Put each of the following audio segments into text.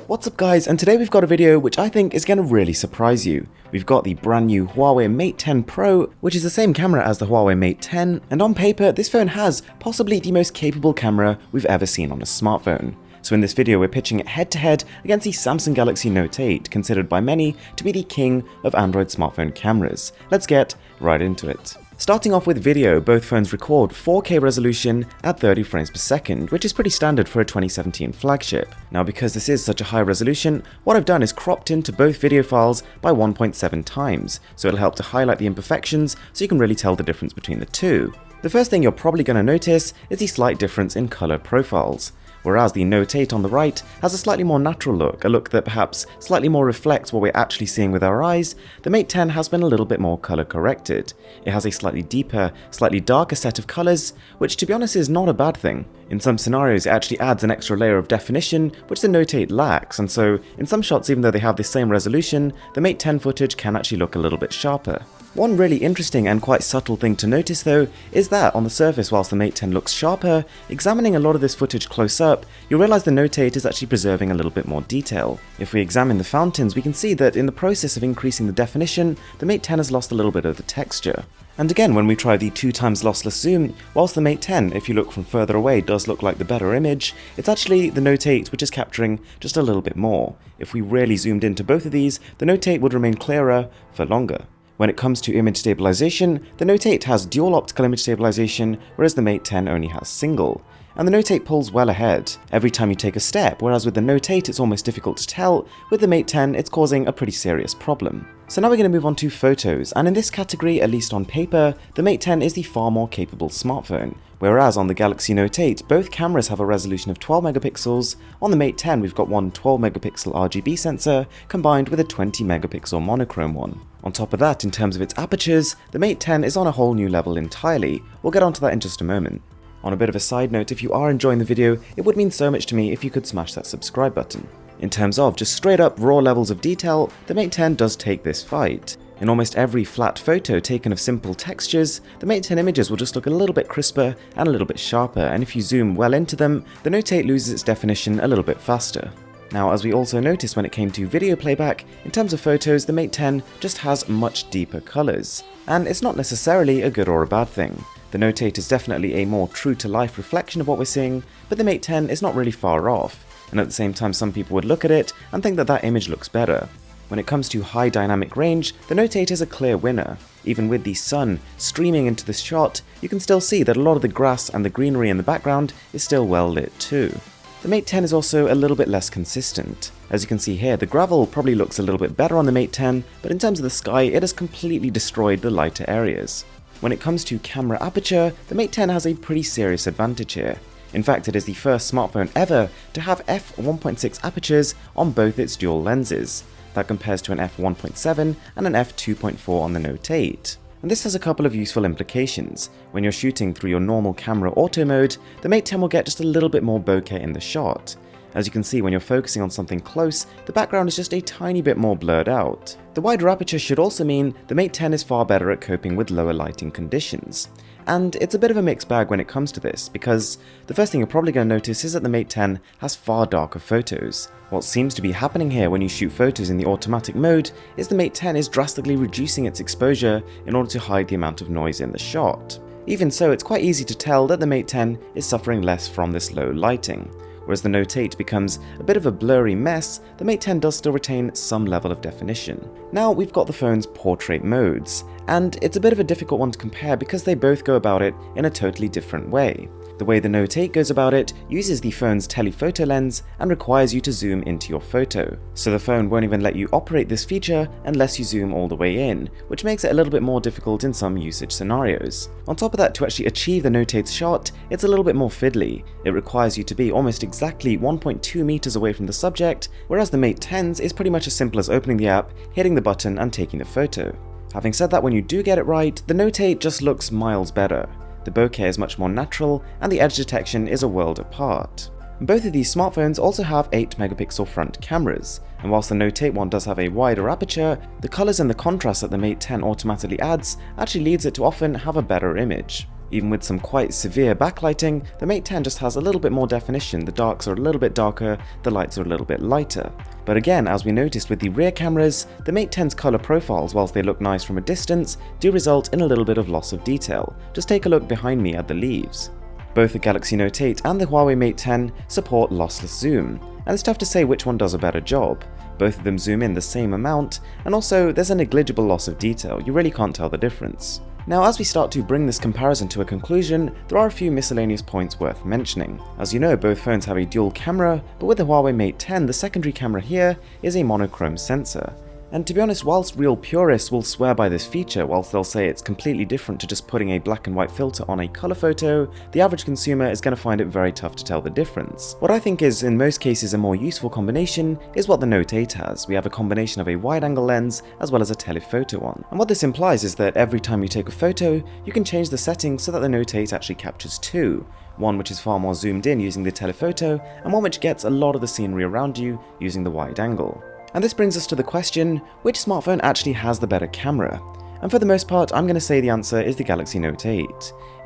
What's up guys, and today we've got a video which I think is going to really surprise you. We've got the brand new Huawei Mate 10 Pro, which is the same camera as the Huawei Mate 10, and on paper this phone has possibly the most capable camera we've ever seen on a smartphone. So in this video we're pitching it head to head against the Samsung Galaxy Note 8, considered by many to be the king of Android smartphone cameras. Let's get right into it. Starting off with video, both phones record 4K resolution at 30 frames per second, which is pretty standard for a 2017 flagship. Now because this is such a high resolution, what I've done is cropped into both video files by 1.7 times, so it'll help to highlight the imperfections so you can really tell the difference between the two. The first thing you're probably going to notice is the slight difference in color profiles. Whereas the Note 8 on the right has a slightly more natural look, a look that perhaps slightly more reflects what we're actually seeing with our eyes, the Mate 10 has been a little bit more color corrected. It has a slightly deeper, slightly darker set of colors, which to be honest is not a bad thing. In some scenarios it actually adds an extra layer of definition which the Note 8 lacks, and so in some shots, even though they have the same resolution, the Mate 10 footage can actually look a little bit sharper. One really interesting and quite subtle thing to notice though is that on the surface, whilst the Mate 10 looks sharper, examining a lot of this footage close up, you'll realize the Note 8 is actually preserving a little bit more detail. If we examine the fountains, we can see that in the process of increasing the definition, the Mate 10 has lost a little bit of the texture. And again, when we try the 2x lossless zoom, whilst the Mate 10, if you look from further away, does look like the better image, it's actually the Note 8 which is capturing just a little bit more. If we really zoomed into both of these, the Note 8 would remain clearer for longer. When it comes to image stabilization, the Note 8 has dual optical image stabilization, whereas the Mate 10 only has single. And the Note 8 pulls well ahead every time you take a step, whereas with the Note 8 it's almost difficult to tell, with the Mate 10 it's causing a pretty serious problem. So now we're going to move on to photos, and in this category, at least on paper, the Mate 10 is the far more capable smartphone. Whereas on the Galaxy Note 8, both cameras have a resolution of 12 megapixels, on the Mate 10 we've got one 12 megapixel RGB sensor combined with a 20 megapixel monochrome one. On top of that, in terms of its apertures, the Mate 10 is on a whole new level entirely. We'll get onto that in just a moment. On a bit of a side note, if you are enjoying the video, it would mean so much to me if you could smash that subscribe button. In terms of just straight up raw levels of detail, the Mate 10 does take this fight. In almost every flat photo taken of simple textures, the Mate 10 images will just look a little bit crisper and a little bit sharper, and if you zoom well into them, the Note 8 loses its definition a little bit faster. Now, as we also noticed when it came to video playback, in terms of photos, the Mate 10 just has much deeper colors. And it's not necessarily a good or a bad thing. The Note 8 is definitely a more true-to-life reflection of what we're seeing, but the Mate 10 is not really far off, and at the same time some people would look at it and think that that image looks better. When it comes to high dynamic range, the Note 8 is a clear winner. Even with the sun streaming into this shot, you can still see that a lot of the grass and the greenery in the background is still well lit too. The Mate 10 is also a little bit less consistent. As you can see here, the gravel probably looks a little bit better on the Mate 10, but in terms of the sky, it has completely destroyed the lighter areas. When it comes to camera aperture, the Mate 10 has a pretty serious advantage here. In fact, it is the first smartphone ever to have f1.6 apertures on both its dual lenses. That compares to an f1.7 and an f2.4 on the Note 8. And this has a couple of useful implications. When you're shooting through your normal camera auto mode, the Mate 10 will get just a little bit more bokeh in the shot. As you can see, when you're focusing on something close, the background is just a tiny bit more blurred out. The wider aperture should also mean the Mate 10 is far better at coping with lower lighting conditions. And it's a bit of a mixed bag when it comes to this, because the first thing you're probably going to notice is that the Mate 10 has far darker photos. What seems to be happening here when you shoot photos in the automatic mode is the Mate 10 is drastically reducing its exposure in order to hide the amount of noise in the shot. Even so, it's quite easy to tell that the Mate 10 is suffering less from this low lighting. Whereas the Note 8 becomes a bit of a blurry mess, the Mate 10 does still retain some level of definition. Now we've got the phone's portrait modes, and it's a bit of a difficult one to compare because they both go about it in a totally different way. The way the Note 8 goes about it uses the phone's telephoto lens and requires you to zoom into your photo. So the phone won't even let you operate this feature unless you zoom all the way in, which makes it a little bit more difficult in some usage scenarios. On top of that, to actually achieve the Note 8's shot, it's a little bit more fiddly. It requires you to be almost exactly 1.2 meters away from the subject, whereas the Mate 10's is pretty much as simple as opening the app, hitting the button and taking the photo. Having said that, when you do get it right, the Note 8 just looks miles better. The bokeh is much more natural, and the edge detection is a world apart. Both of these smartphones also have 8 megapixel front cameras, and whilst the Note 8 one does have a wider aperture, the colours and the contrast that the Mate 10 automatically adds actually leads it to often have a better image. Even with some quite severe backlighting, the Mate 10 just has a little bit more definition, the darks are a little bit darker, the lights are a little bit lighter. But again, as we noticed with the rear cameras, the Mate 10's colour profiles, whilst they look nice from a distance, do result in a little bit of loss of detail. Just take a look behind me at the leaves. Both the Galaxy Note 8 and the Huawei Mate 10 support lossless zoom, and it's tough to say which one does a better job. Both of them zoom in the same amount, and also there's a negligible loss of detail, you really can't tell the difference. Now, as we start to bring this comparison to a conclusion, there are a few miscellaneous points worth mentioning. As you know, both phones have a dual camera, but with the Huawei Mate 10, the secondary camera here is a monochrome sensor. And to be honest, whilst real purists will swear by this feature, whilst they'll say it's completely different to just putting a black and white filter on a colour photo, the average consumer is going to find it very tough to tell the difference. What I think is, in most cases, a more useful combination is what the Note 8 has. We have a combination of a wide-angle lens as well as a telephoto one. And what this implies is that every time you take a photo, you can change the settings so that the Note 8 actually captures two. One which is far more zoomed in using the telephoto, and one which gets a lot of the scenery around you using the wide angle. And this brings us to the question, which smartphone actually has the better camera? And for the most part, I'm going to say the answer is the Galaxy Note 8.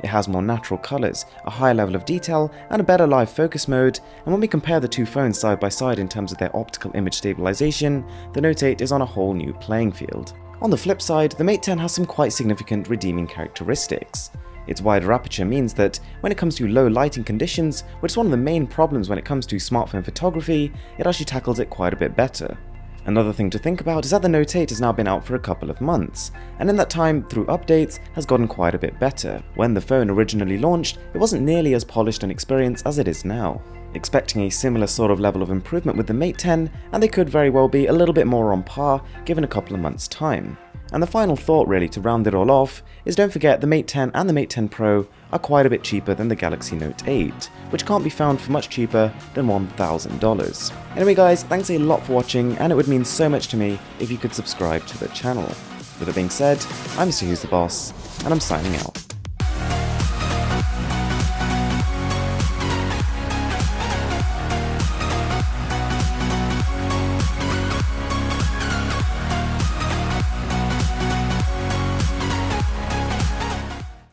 It has more natural colours, a higher level of detail, and a better live focus mode, and when we compare the two phones side by side in terms of their optical image stabilization, the Note 8 is on a whole new playing field. On the flip side, the Mate 10 has some quite significant redeeming characteristics. Its wider aperture means that when it comes to low lighting conditions, which is one of the main problems when it comes to smartphone photography, it actually tackles it quite a bit better. Another thing to think about is that the Note 8 has now been out for a couple of months, and in that time, through updates, has gotten quite a bit better. When the phone originally launched, it wasn't nearly as polished an experience as it is now. Expecting a similar sort of level of improvement with the Mate 10, and they could very well be a little bit more on par given a couple of months' time. And the final thought really to round it all off is don't forget the Mate 10 and the Mate 10 Pro are quite a bit cheaper than the Galaxy Note 8, which can't be found for much cheaper than $1,000. Anyway guys, thanks a lot for watching, and it would mean so much to me if you could subscribe to the channel. With that being said, I'm Mr. Who's the Boss, and I'm signing out.